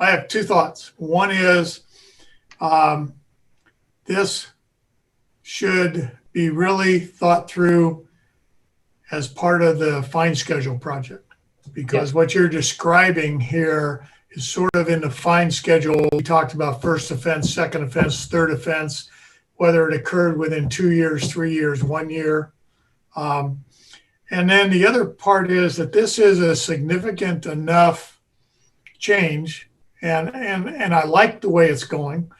I have two thoughts. One is this should be really thought through as part of the fine schedule project, because what you're describing here is sort of in the fine schedule. We talked about first offense, second offense, third offense, whether it occurred within 2 years, 3 years, 1 year. And then the other part is that this is a significant enough change, and I like the way it's going,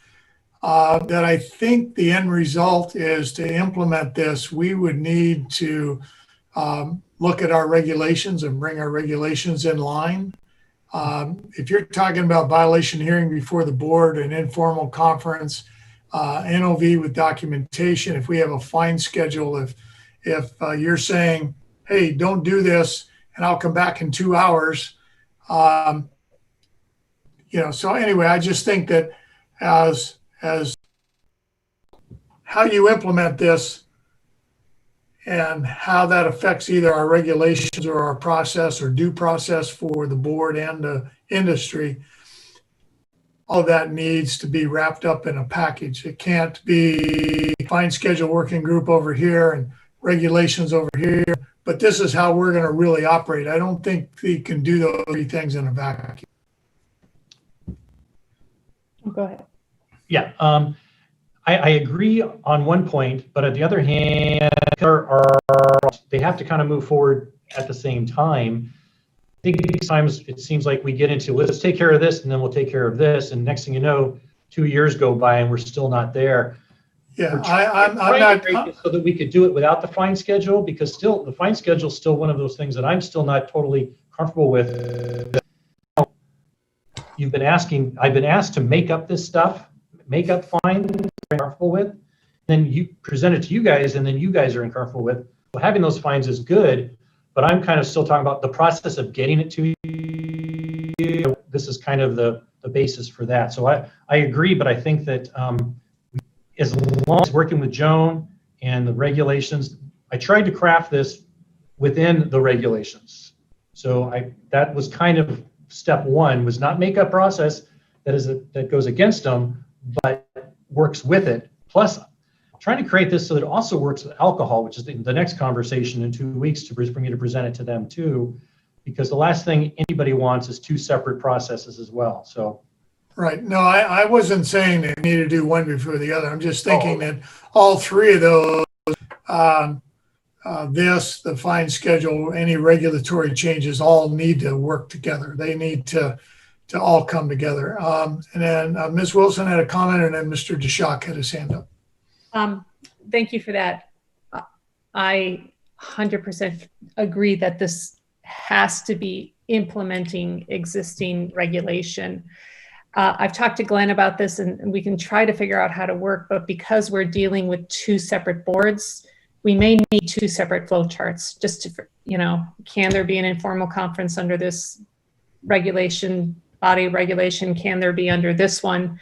that I think the end result is to implement this, we would need to look at our regulations and bring our regulations in line. If you're talking about violation hearing before the board, an informal conference, NOV with documentation, if we have a fine schedule, if you're saying, hey, don't do this, and I'll come back in 2 hours, so anyway, I just think that as how you implement this and how that affects either our regulations or our process or due process for the board and the industry, all of that needs to be wrapped up in a package. It can't be fine schedule working group over here and regulations over here, but this is how we're going to really operate. I don't think we can do those three things in a vacuum. Go ahead. Yeah, I agree on one point, but on the other hand, they have to kind of move forward at the same time. I think sometimes it seems like we get into, let's take care of this and then we'll take care of this, and next thing you know, 2 years go by and we're still not there. Yeah, I'm not so that we could do it without the fine schedule, because still the fine schedule is still one of those things that I'm still not totally comfortable with. I've been asked to make up this stuff, make up fines I'm comfortable with, then you present it to you guys, and then you guys are uncomfortable with. So having those fines is good, but I'm kind of still talking about the process of getting it to you. This is kind of the basis for that. So I agree, but I think that as long as working with Joan and the regulations, I tried to craft this within the regulations. So that was kind of step one, was not make up process that goes against them, but works with it. Plus, trying to create this so that it also works with alcohol, which is the next conversation in 2 weeks for me to present it to them too, because the last thing anybody wants is two separate processes as well. So. Right. No, I wasn't saying that you need to do one before the other. I'm just thinking that all three of those, the fine schedule, any regulatory changes, all need to work together. They need to all come together. And then Ms. Wilson had a comment, and then Mr. DeShock had his hand up. Thank you for that. I 100% agree that this has to be implementing existing regulation. I've talked to Glenn about this, and we can try to figure out how to work, but because we're dealing with two separate boards, we may need two separate flow charts just to, can there be an informal conference under this regulation, body regulation? Can there be under this one?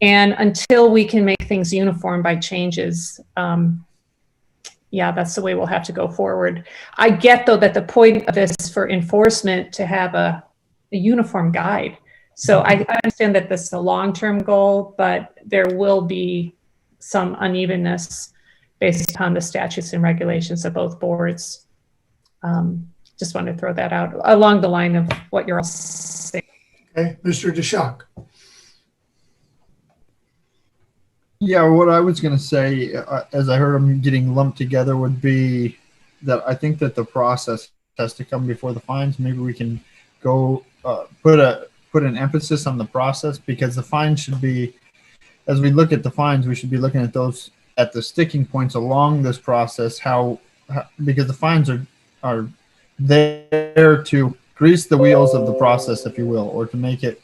And until we can make things uniform by changes, that's the way we'll have to go forward. I get, though, that the point of this is for enforcement to have a uniform guide. So I understand that this is a long-term goal, but there will be some unevenness based upon the statutes and regulations of both boards. Just wanted to throw that out along the line of what you're all saying. Okay, Mr. DeShock. Yeah, what I was going to say, as I heard them getting lumped together, would be that I think that the process has to come before the fines. Maybe we can go put an emphasis on the process, because the fines should be, as we look at the fines, we should be looking at those at the sticking points along this process, because the fines are there to grease the wheels of the process, if you will, or to make it,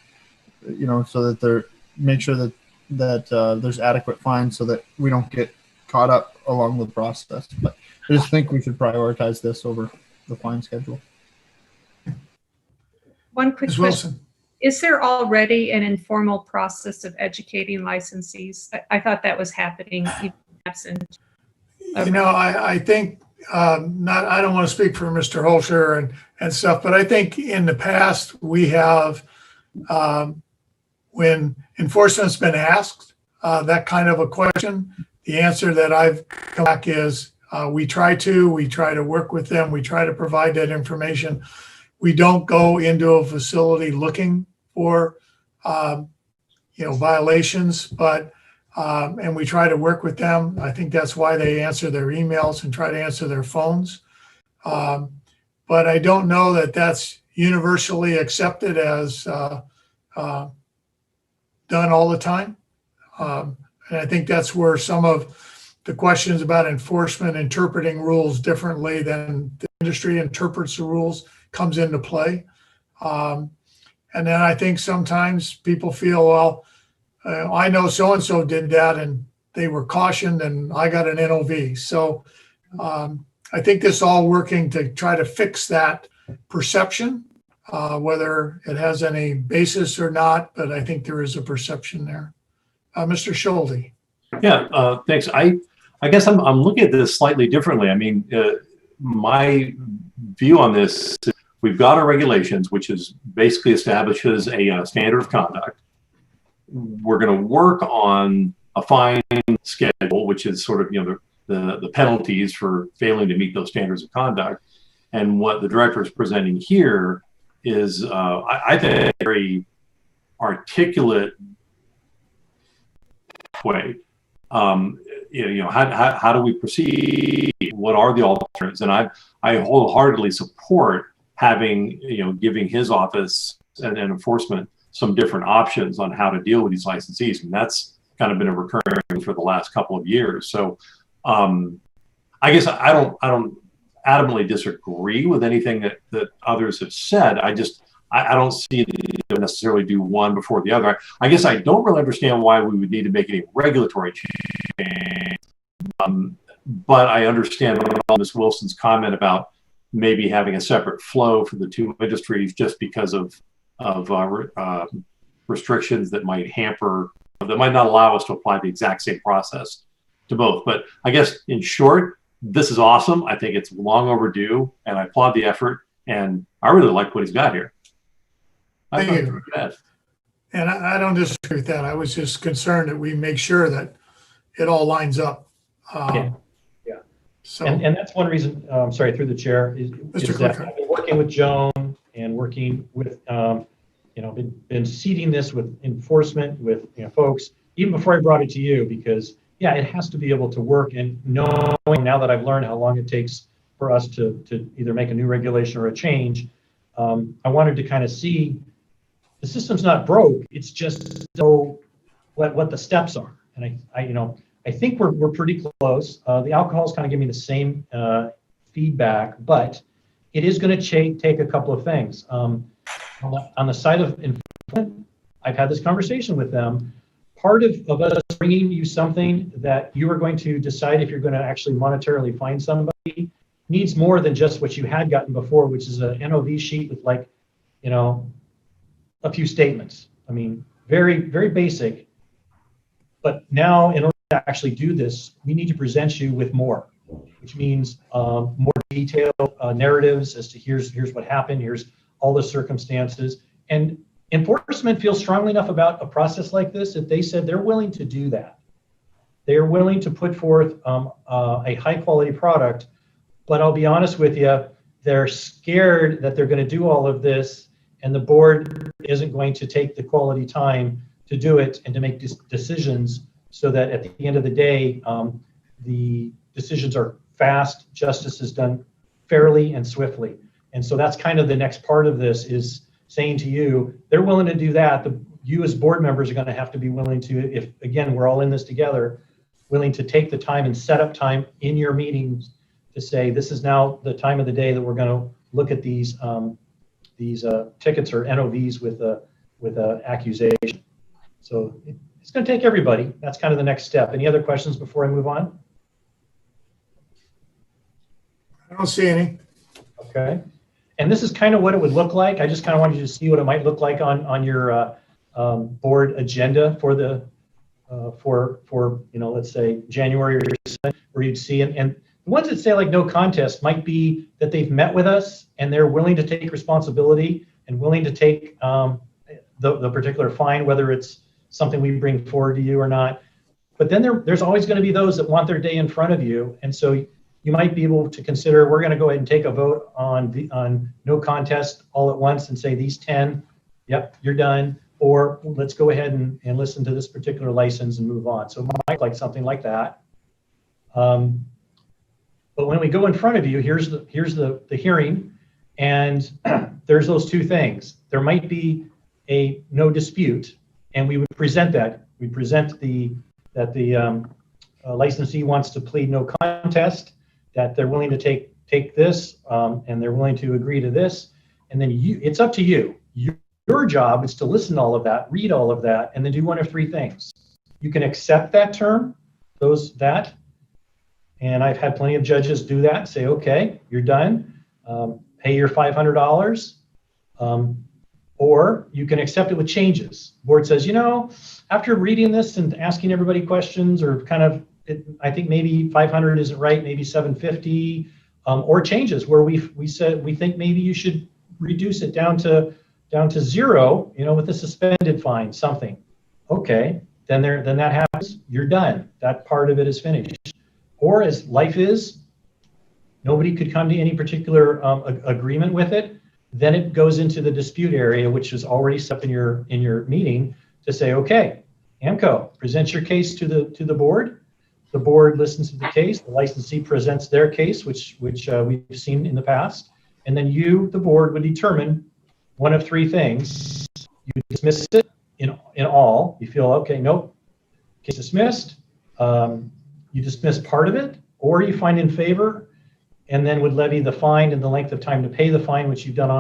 so that make sure that there's adequate fines so that we don't get caught up along the process. But I just think we should prioritize this over the fine schedule. One quick question. Is there already an informal process of educating licensees? I thought that was happening. Absent. I think I don't want to speak for Mr. Holscher and stuff, but I think in the past we have when enforcement's been asked that kind of a question, the answer that I've come back is we try to work with them. We try to provide that information. We don't go into a facility looking for, violations, but, and we try to work with them. I think that's why they answer their emails and try to answer their phones. But I don't know that that's universally accepted as done all the time. And I think that's where some of the questions about enforcement, interpreting rules differently than the industry interprets the rules comes into play. And then I think sometimes people feel, well, I know so-and-so did that and they were cautioned and I got an NOV. So I think this all working to try to fix that perception, whether it has any basis or not, but I think there is a perception there. Mr. Schulte. Yeah, thanks. I guess I'm looking at this slightly differently. I mean, my view on this, we've got our regulations, which is basically establishes a standard of conduct. We're going to work on a fine schedule, which is sort of, the penalties for failing to meet those standards of conduct. And what the director is presenting here is, I think, a very articulate way. How do we proceed? What are the alternatives? And I wholeheartedly support having, giving his office and enforcement some different options on how to deal with these licensees. And that's kind of been a recurring for the last couple of years. So I guess I don't adamantly disagree with anything that others have said. I don't see it necessarily do one before the other. I guess I don't really understand why we would need to make any regulatory change. But I understand Ms. Wilson's comment about maybe having a separate flow for the two industries just because of restrictions that might hamper, that might not allow us to apply the exact same process to both. But I guess in short, this is awesome. I think it's long overdue and I applaud the effort and I really like what he's got here. Thank you. And I don't disagree with that. I was just concerned that we make sure that it all lines up. Yeah. So, and that's one reason, sorry, through the chair, is that I've been working with Joan and working with, been seeding this with enforcement, with folks, even before I brought it to you, because, yeah, it has to be able to work. And knowing now that I've learned how long it takes for us to either make a new regulation or a change, I wanted to kind of see the system's not broke. It's just what the steps are. And I think we're pretty close. The alcohol's kind of giving me the same feedback, but it is going to take a couple of things. On the side of enforcement, I've had this conversation with them. Part of us bringing you something that you are going to decide if you're going to actually monetarily fine somebody needs more than just what you had gotten before, which is a NOV sheet with a few statements. I mean, very, very basic. But now, in order to actually do this, we need to present you with more, which means more detailed narratives as to here's what happened, here's all the circumstances. And enforcement feels strongly enough about a process like this that they said they're willing to do that. They are willing to put forth a high quality product, but I'll be honest with you, they're scared that they're going to do all of this and the board isn't going to take the quality time to do it and to make decisions so that at the end of the day, the decisions are fast, justice is done fairly and swiftly. And so that's kind of the next part of this is saying to you, they're willing to do that. You as board members are going to have to be willing to, if again, we're all in this together, willing to take the time and set up time in your meetings to say, this is now the time of the day that we're going to look at these tickets or NOVs with a accusation. So it's going to take everybody. That's kind of the next step. Any other questions before I move on? I don't see any. Okay. And this is kind of what it would look like. I just kind of wanted you to see what it might look like on your board agenda for the let's say January or something, where you'd see it. And the ones that say like no contest might be that they've met with us and they're willing to take responsibility and willing to take the particular fine, whether it's something we bring forward to you or not. But then there's always going to be those that want their day in front of you. And so you might be able to consider, we're going to go ahead and take a vote on no contest all at once and say these 10, yep, you're done. Or let's go ahead and listen to this particular license and move on. So it might like something like that. But when we go in front of you, here's the hearing, and there's those two things. There might be a no dispute, and we would present that. We present that the licensee wants to plead no contest, that they're willing to take this, and they're willing to agree to this, and then it's up to you. Your job is to listen to all of that, read all of that, and then do one of three things. You can accept that term, and I've had plenty of judges do that, say, okay, you're done, pay your $500, or you can accept it with changes. Board says, after reading this and asking everybody questions, or kind of, I think maybe 500 isn't right, maybe 750, or changes where we said we think maybe you should reduce it down to zero, with a suspended fine, something. Okay, then that happens. You're done. That part of it is finished. Or as life is, nobody could come to any particular agreement with it. Then it goes into the dispute area, which is already set up in your meeting, to say, okay, AMCO, present your case to the board. The board listens to the case. The licensee presents their case, which we've seen in the past, and then you, the board, would determine one of three things. You dismiss it in all. You feel, okay, nope, case dismissed. You dismiss part of it, or you find in favor, and then would levy the fine and the length of time to pay the fine, which you've done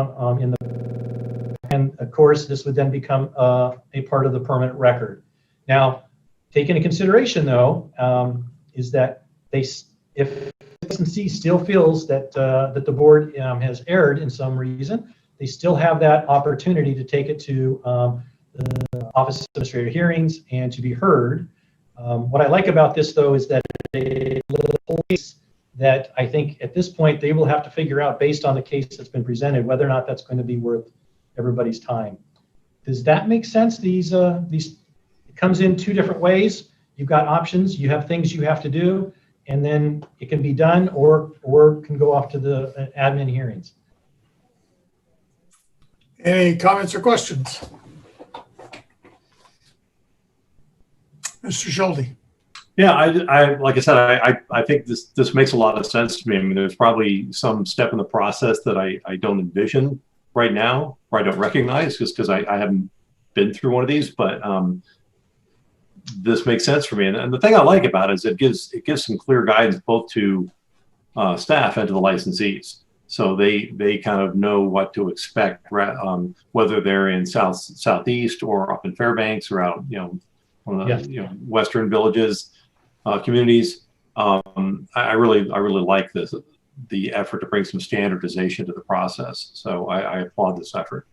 and of course, this would then become a part of the permanent record. Now, take into consideration, though, is that if the licensee still feels that the board has erred in some reason, they still have that opportunity to take it to the Office of Administrative Hearings and to be heard. What I like about this, though, is that a little case that I think at this point they will have to figure out, based on the case that's been presented, whether or not that's going to be worth everybody's time. Does that make sense? It comes in two different ways. You've got options. You have things you have to do, and then it can be done, or can go off to the admin hearings. Any comments or questions? Mr. Schulte. Yeah, I like I said, I think this makes a lot of sense to me. I mean, there's probably some step in the process that I don't envision right now, or I don't recognize, just because I haven't been through one of these. But this makes sense for me. And the thing I like about it is it gives some clear guidance both to staff and to the licensees, so they kind of know what to expect, whether they're in southeast or up in Fairbanks or out one of the western villages, communities. I really like the effort to bring some standardization to the process. So I applaud this effort.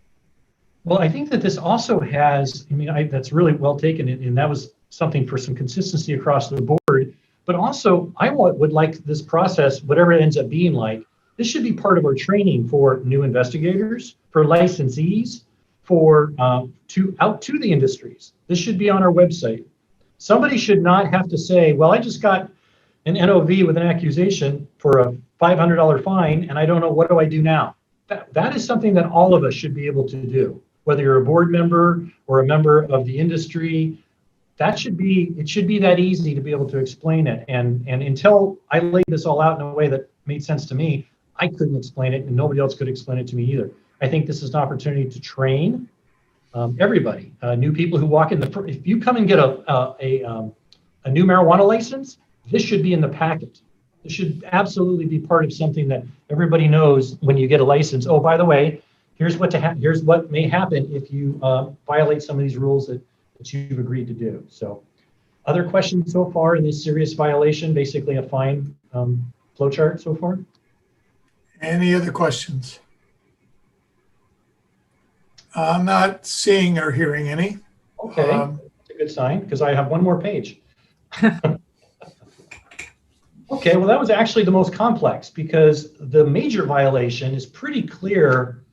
Well, I think that this also has, that's really well taken, and that was something for some consistency across the board. But also, I would like this process, whatever it ends up being like, this should be part of our training for new investigators, for licensees, for out to the industries. This should be on our website. Somebody should not have to say, well, I just got an NOV with an accusation for a $500 fine, and I don't know, what do I do now? That is something that all of us should be able to do, whether you're a board member or a member of the industry. It should be that easy to be able to explain it. And until I laid this all out in a way that made sense to me, I couldn't explain it, and nobody else could explain it to me either. I think this is an opportunity to train everybody, new people who walk in if you come and get a new marijuana license, this should be in the packet. This should absolutely be part of something that everybody knows when you get a license. Oh, by the way, here's what may happen if you violate some of these rules that you've agreed to do. So, other questions so far in this serious violation? Basically, a fine flowchart so far. Any other questions? I'm not seeing or hearing any. Okay, that's a good sign, because I have one more page. Okay, well, that was actually the most complex, because the major violation is pretty clear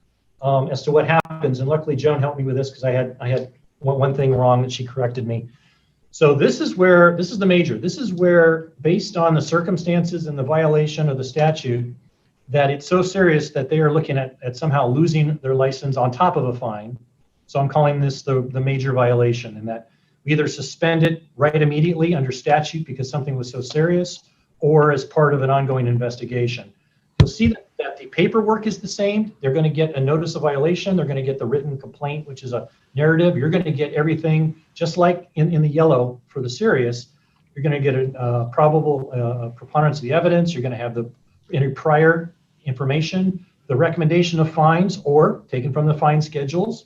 as to what happens. And luckily, Joan helped me with this because I had one thing wrong that she corrected me. So this is the major. This is where, based on the circumstances and the violation of the statute, that it's so serious that they are looking at somehow losing their license on top of a fine. So I'm calling this the major violation, and that we either suspend it right immediately under statute because something was so serious, or as part of an ongoing investigation. You'll see that the paperwork is the same. They're going to get a notice of violation. They're going to get the written complaint, which is a narrative. You're going to get everything just like in the yellow for the serious. You're going to get a probable preponderance of the evidence. You're going to have any prior information, the recommendation of fines or taken from the fine schedules.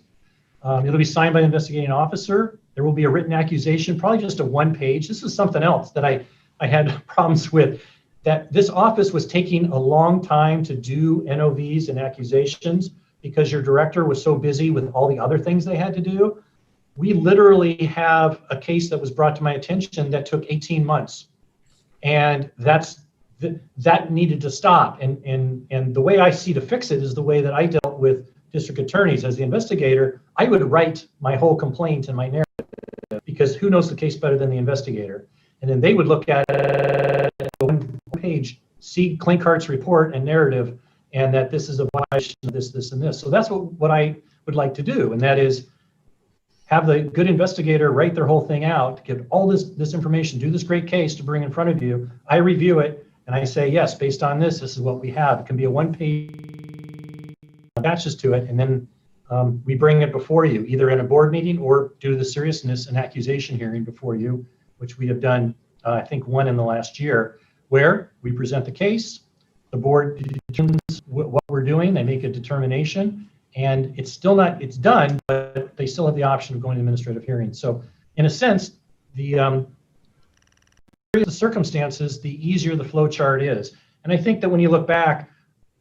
It'll be signed by the investigating officer. There will be a written accusation, probably just a one-page. This is something else that I had problems with, that this office was taking a long time to do NOVs and accusations because your director was so busy with all the other things they had to do. We literally have a case that was brought to my attention that took 18 months. And that needed to stop. And the way I see to fix it is the way that I dealt with district attorneys. As the investigator, I would write my whole complaint and my narrative, because who knows the case better than the investigator? And then they would look at it, one page, see Klinkhart's report and narrative, and that this is a violation of this, and this. So that's what I would like to do, and that is have the good investigator write their whole thing out, give all this information, do this great case to bring in front of you. I review it, and I say, yes, based on this is what we have. It can be a one-page batches to it, and then we bring it before you, either in a board meeting or due to the seriousness and accusation hearing before you, which we have done, I think, one in the last year, where we present the case, the board determines what we're doing, they make a determination, and it's done, but they still have the option of going to administrative hearing. So in a sense, the circumstances, the easier the flow chart is. And I think that when you look back,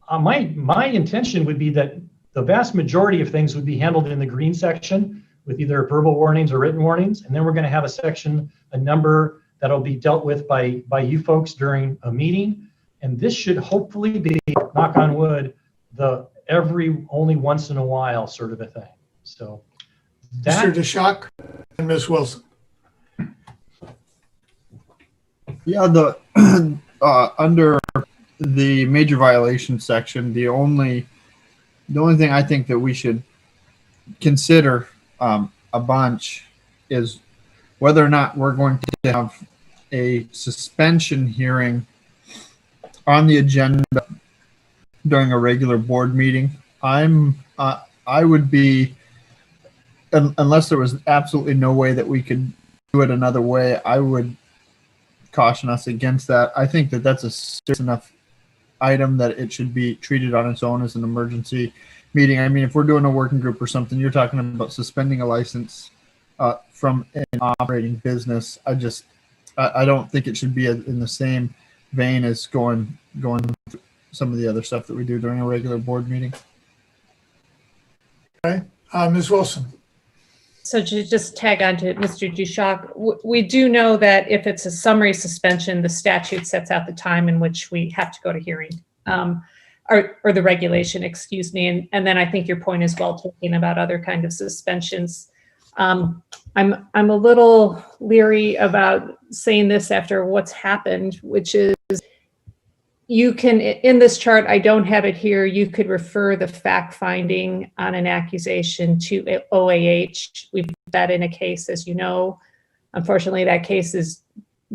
my intention would be that the vast majority of things would be handled in the green section with either verbal warnings or written warnings. And then we're going to have a section, a number that'll be dealt with by you folks during a meeting. And this should hopefully be, knock on wood, the only once in a while sort of a thing. So that, Mr. DeShock and Ms. Wilson. Yeah, under the major violation section, the only thing I think that we should consider a bunch is whether or not we're going to have a suspension hearing on the agenda during a regular board meeting. I would be, unless there was absolutely no way that we could do it another way, I would caution us against that. I think that that's a serious enough item that it should be treated on its own as an emergency meeting. I mean, if we're doing a working group or something, you're talking about suspending a license from an operating business. I don't think it should be in the same vein as going through some of the other stuff that we do during a regular board meeting. Okay, Ms. Wilson. So to just tag on to Mr. DeShock, we do know that if it's a summary suspension, the statute sets out the time in which we have to go to hearing, or the regulation, excuse me. And then I think your point is well taken about other kind of suspensions. I'm a little leery about saying this after what's happened, which is you can, in this chart, I don't have it here, you could refer the fact finding on an accusation to OAH. We've done that in a case, as you know. Unfortunately, that case is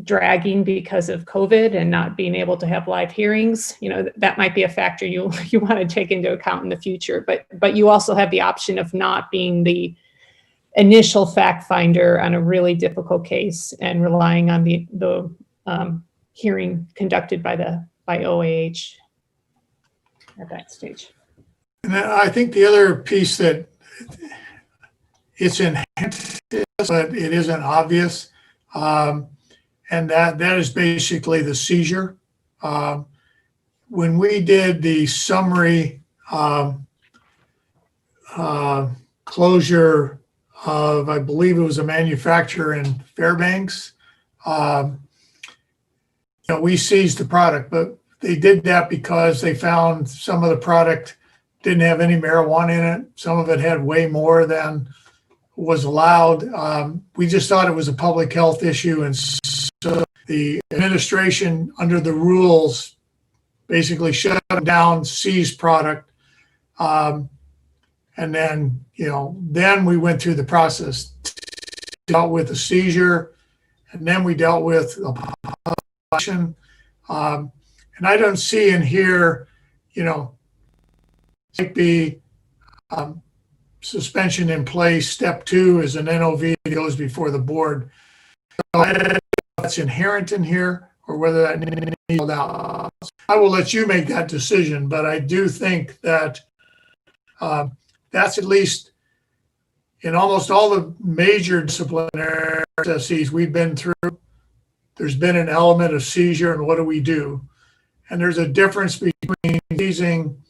dragging because of COVID and not being able to have live hearings. You know, that might be a factor you want to take into account in the future, but you also have the option of not being the initial fact finder on a really difficult case and relying on the hearing conducted by OAH at that stage. And then I think the other piece that it's enhanced, but it isn't obvious, and that is basically the seizure. When we did the summary closure of, I believe it was a manufacturer in Fairbanks, we seized the product, but they did that because they found some of the product didn't have any marijuana in it. Some of it had way more than was allowed. We just thought it was a public health issue, and so the administration, under the rules, basically shut them down, seized product, and then then we went through the process, dealt with the seizure, and then we dealt with the population. And I don't see in here, might be suspension in place. Step 2 is an NOV that goes before the board. So I don't know if that's inherent in here or whether that needs out. I will let you make that decision, but I do think that that's at least in almost all the major disciplinary processes we've been through, there's been an element of seizure, and what do we do? And there's a difference between seizing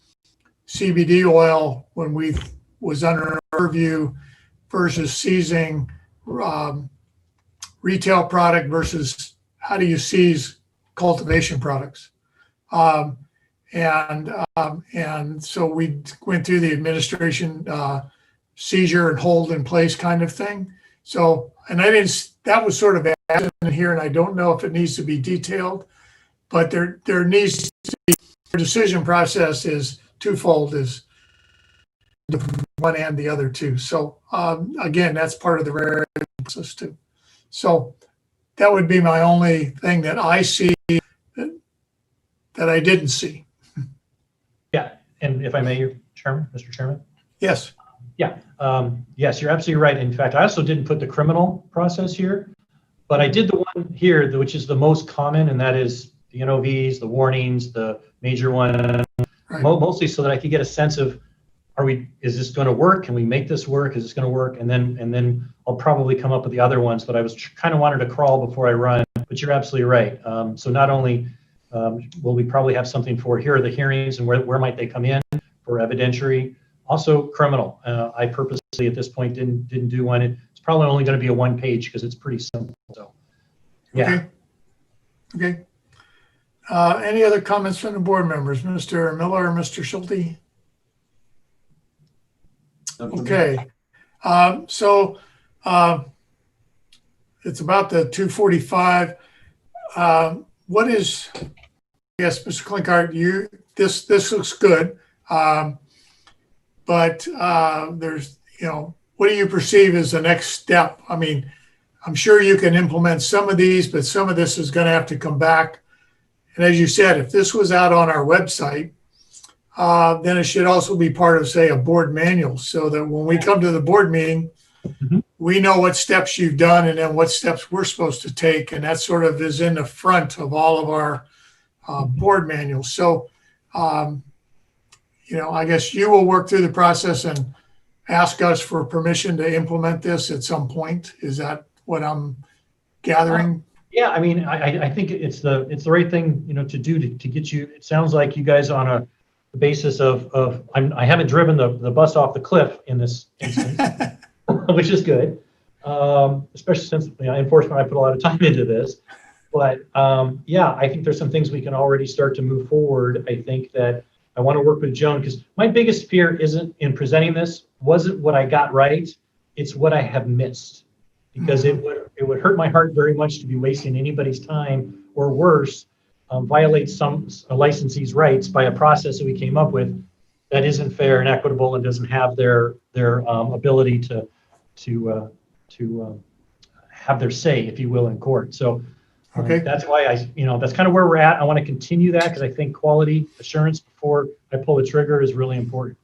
CBD oil when we was under purview versus seizing retail product versus how do you seize cultivation products. And so we went through the administration seizure and hold in place kind of thing. So, and that was sort of added in here, and I don't know if it needs to be detailed, but there needs to be, the decision process is twofold, is the one and the other two. So again, that's part of the rare process too. So that would be my only thing that I see that I didn't see. Yeah, and if I may, Mr. Chairman? Yes. Yeah, yes, you're absolutely right. In fact, I also didn't put the criminal process here, but I did the one here, which is the most common, and that is the NOVs, the warnings, the major one, Right. Mostly so that I could get a sense of, is this going to work? Can we make this work? Is this going to work? And then I'll probably come up with the other ones, but I was kind of wanted to crawl before I run, but you're absolutely right. So not only will we probably have something for here are the hearings and where might they come in for evidentiary, also criminal. I purposely at this point didn't do one. It's probably only going to be a one page because it's pretty simple. So yeah. Okay. Any other comments from the board members? Mr. Miller or Mr. Schulte? Okay. So it's about the 245. What is, yes, Mr. Klinkart, this looks good. But there's, what do you perceive as the next step? I mean, I'm sure you can implement some of these, but some of this is going to have to come back. And as you said, if this was out on our website, then it should also be part of, say, a board manual, so that when we come to the board meeting, we know what steps you've done and then what steps we're supposed to take. And that sort of is in the front of all of our board manuals. So, I guess you will work through the process and ask us for permission to implement this at some point. Is that what I'm gathering? Yeah, I mean, I think it's the right thing, to do to get you. It sounds like you guys on the basis of I haven't driven the bus off the cliff in this instance, which is good, especially since enforcement. I put a lot of time into this, but yeah, I think there's some things we can already start to move forward. I think that I want to work with Joan because my biggest fear isn't in presenting this wasn't what I got right, it's what I have missed. Because it would hurt my heart very much to be wasting anybody's time, or worse, violate a licensee's rights by a process that we came up with that isn't fair and equitable and doesn't have their ability to have their say, if you will, in court. So that's why that's kind of where we're at. I want to continue that because I think quality assurance before I pull the trigger is really important.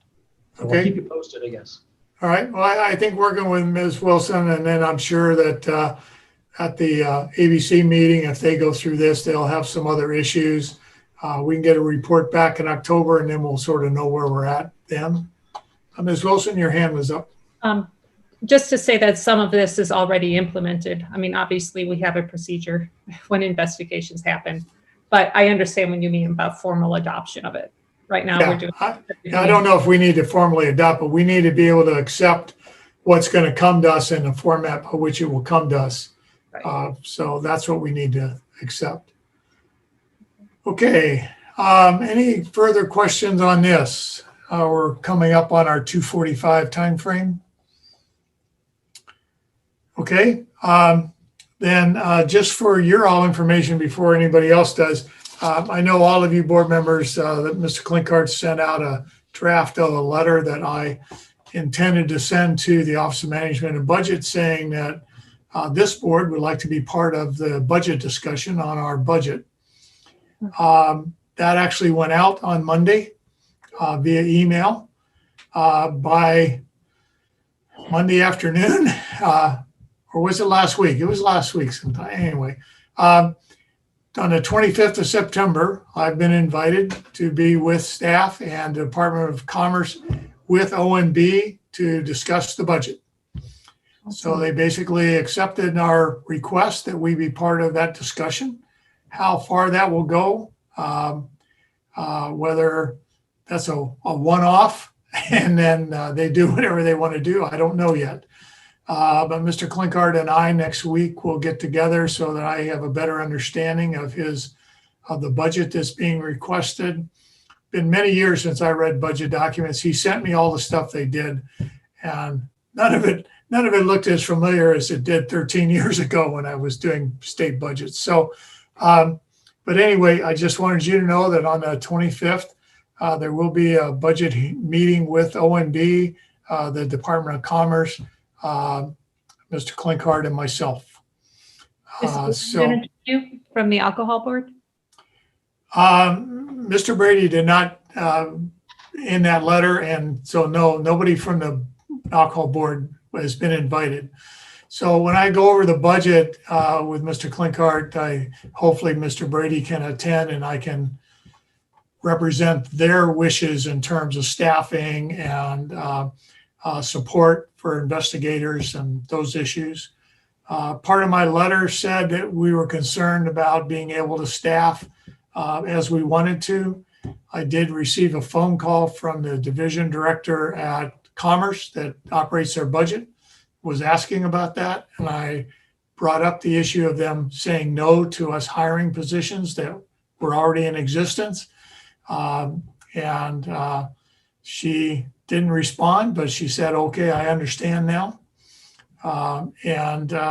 So I'll keep you posted, I guess. All right. Well, I think working with Ms. Wilson, and then I'm sure that at the ABC meeting, if they go through this, they'll have some other issues. We can get a report back in October, and then we'll sort of know where we're at then. Ms. Wilson, your hand was up. Just to say that some of this is already implemented. I mean, obviously, we have a procedure when investigations happen, but I understand when you mean about formal adoption of it. Right now, we're doing. I don't know if we need to formally adopt, but we need to be able to accept what's going to come to us in the format by which it will come to us. Right. So that's what we need to accept. Okay. Any further questions on this? we're coming up on our 2:45 timeframe. Okay. Then just for your all information before anybody else does, I know all of you board members that Mr. Klinkart sent out a draft of a letter that I intended to send to the Office of Management and Budget saying that this board would like to be part of the budget discussion on our budget. That actually went out on Monday via email. By Monday afternoon, or was it last week? It was last week sometime. Anyway, on the 25th of September, I've been invited to be with staff and the Department of Commerce with OMB to discuss the budget. So they basically accepted our request that we be part of that discussion. How far that will go, whether that's a one-off and then they do whatever they want to do, I don't know yet. But Mr. Klinkart and I next week will get together so that I have a better understanding of the budget that's being requested. Been many years since I read budget documents. He sent me all the stuff they did, and none of it looked as familiar as it did 13 years ago when I was doing state budgets. So, but anyway, I just wanted you to know that on the 25th, there will be a budget meeting with OMB, the Department of Commerce, Mr. Klinkart, and myself. So, from the alcohol board? Mr. Brady did not in that letter, and so no, nobody from the alcohol board has been invited. So when I go over the budget with Mr. Klinkart, hopefully Mr. Brady can attend and I can represent their wishes in terms of staffing and support for investigators and those issues. Part of my letter said that we were concerned about being able to staff as we wanted to. I did receive a phone call from the division director at Commerce that operates their budget, was asking about that. And I brought up the issue of them saying no to us hiring positions that were already in existence. She didn't respond, but she said, okay, I understand now.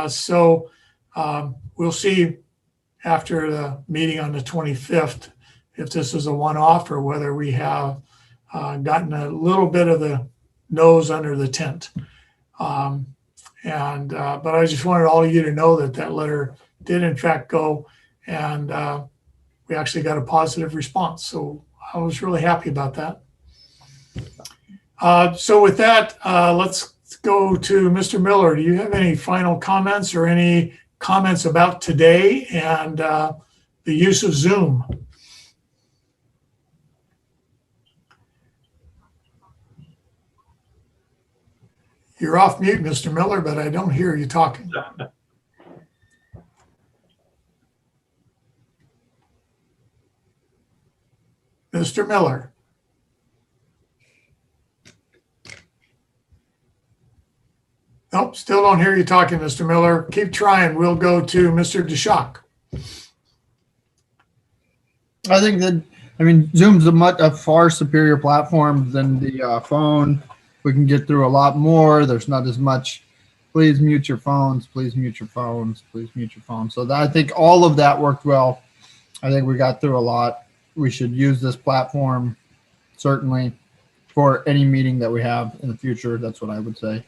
So we'll see after the meeting on the 25th if this is a one-off or whether we have gotten a little bit of the nose under the tent. But I just wanted all of you to know that that letter did in fact go, and we actually got a positive response. So I was really happy about that. So with that, let's go to Mr. Miller. Do you have any final comments or any comments about today and the use of Zoom? You're off mute, Mr. Miller, but I don't hear you talking. Mr. Miller. Nope, still don't hear you talking, Mr. Miller. Keep trying. We'll go to Mr. DeShock. I think that, Zoom's a far superior platform than the phone. We can get through a lot more. There's not as much, please mute your phones, please mute your phones, please mute your phones. So I think all of that worked well. I think we got through a lot. We should use this platform, certainly, for any meeting that we have in the future. That's what I would say.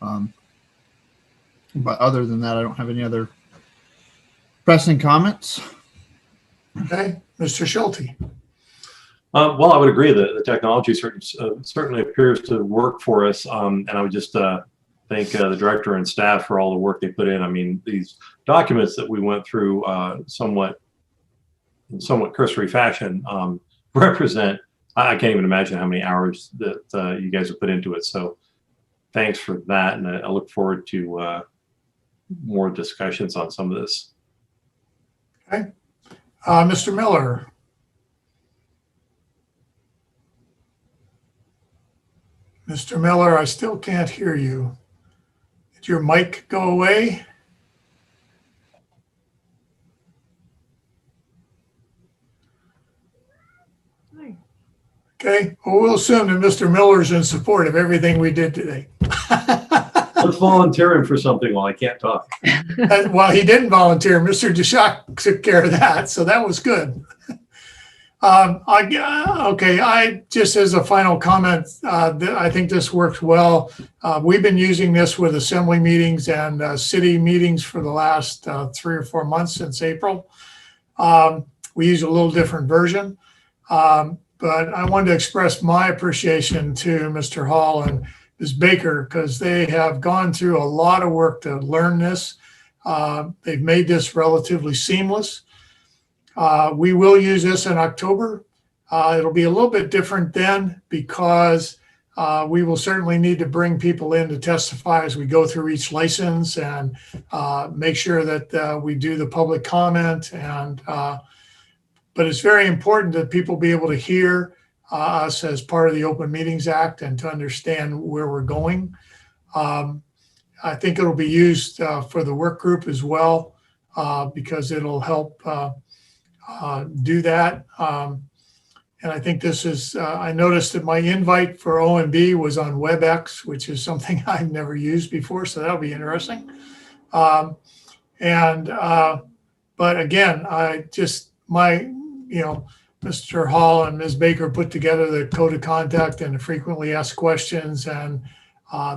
But other than that, I don't have any other pressing comments. Okay, Mr. Schulte. Well, I would agree that the technology certainly appears to work for us. And I would just thank the director and staff for all the work they put in. These documents that we went through in somewhat cursory fashion represent, I can't even imagine how many hours that you guys have put into it. So thanks for that. And I look forward to more discussions on some of this. Okay. Mr. Miller. Mr. Miller, I still can't hear you. Did your mic go away? Okay, well, we'll assume that Mr. Miller's in support of everything we did today. Let's volunteer him for something while I can't talk. Well, he didn't volunteer. Mr. DeShock took care of that, so that was good. I just as a final comment, I think this works well. We've been using this with assembly meetings and city meetings for the last 3 or 4 months since April. We use a little different version, but I wanted to express my appreciation to Mr. Hall and Ms. Baker because they have gone through a lot of work to learn this. They've made this relatively seamless. We will use this in October. It'll be a little bit different then because we will certainly need to bring people in to testify as we go through each license and make sure that we do the public comment. But it's very important that people be able to hear us as part of the Open Meetings Act and to understand where we're going. I think it'll be used for the work group as well because it'll help do that. And I think this is, I noticed that my invite for OMB was on WebEx, which is something I've never used before, so that'll be interesting. But again, Mr. Hall and Ms. Baker put together the code of conduct and the frequently asked questions, and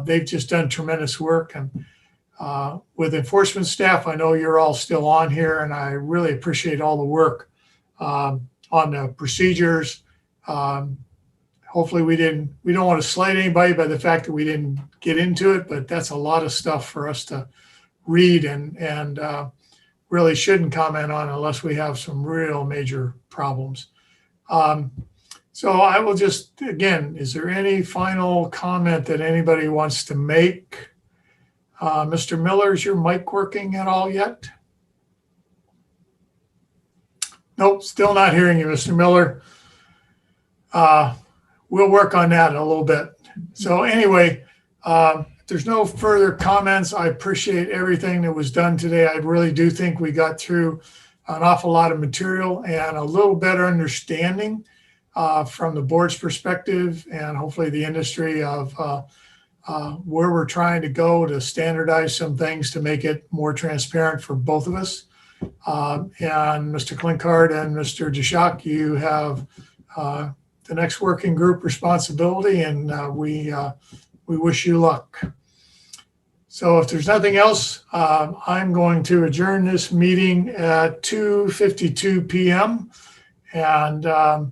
they've just done tremendous work. And with enforcement staff, I know you're all still on here, and I really appreciate all the work on the procedures. Hopefully we don't want to slight anybody by the fact that we didn't get into it, but that's a lot of stuff for us to read and really shouldn't comment on unless we have some real major problems. So I will just, again, is there any final comment that anybody wants to make? Mr. Miller, is your mic working at all yet? Nope, still not hearing you, Mr. Miller. We'll work on that in a little bit. So anyway, if there's no further comments, I appreciate everything that was done today. I really do think we got through an awful lot of material and a little better understanding from the board's perspective and hopefully the industry of where we're trying to go to standardize some things to make it more transparent for both of us. And Mr. Klinkard and Mr. DeShock, you have the next working group responsibility, and we wish you luck. So if there's nothing else, I'm going to adjourn this meeting at 2:52 p.m. And for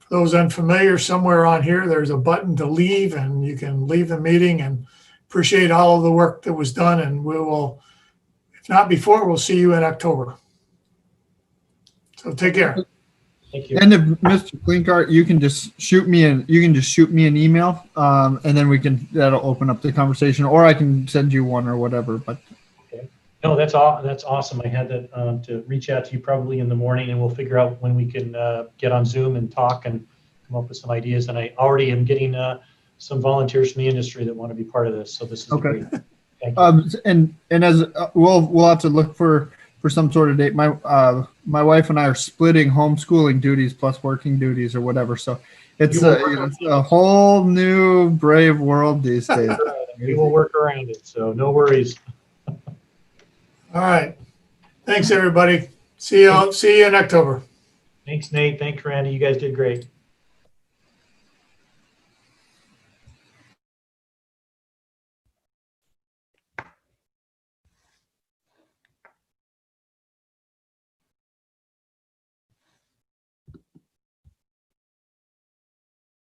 those unfamiliar, somewhere on here, there's a button to leave, and you can leave the meeting, and appreciate all of the work that was done. And we will, if not before, we'll see you in October. So take care. Thank you. And if Mr. Klinkart, you can just shoot me an email, and then that'll open up the conversation, or I can send you one or whatever. But Okay. No, that's awesome. I had to reach out to you probably in the morning, and we'll figure out when we can get on Zoom and talk and come up with some ideas. And I already am getting some volunteers from the industry that want to be part of this. So this is okay. great. Thank you. And as we'll have to look for some sort of date. My wife and I are splitting homeschooling duties plus working duties or whatever. So it's a whole new brave world these days. We will work around it. So no worries. All right. Thanks, everybody. See you in October. Thanks, Nate. Thanks, Randy. You guys did great.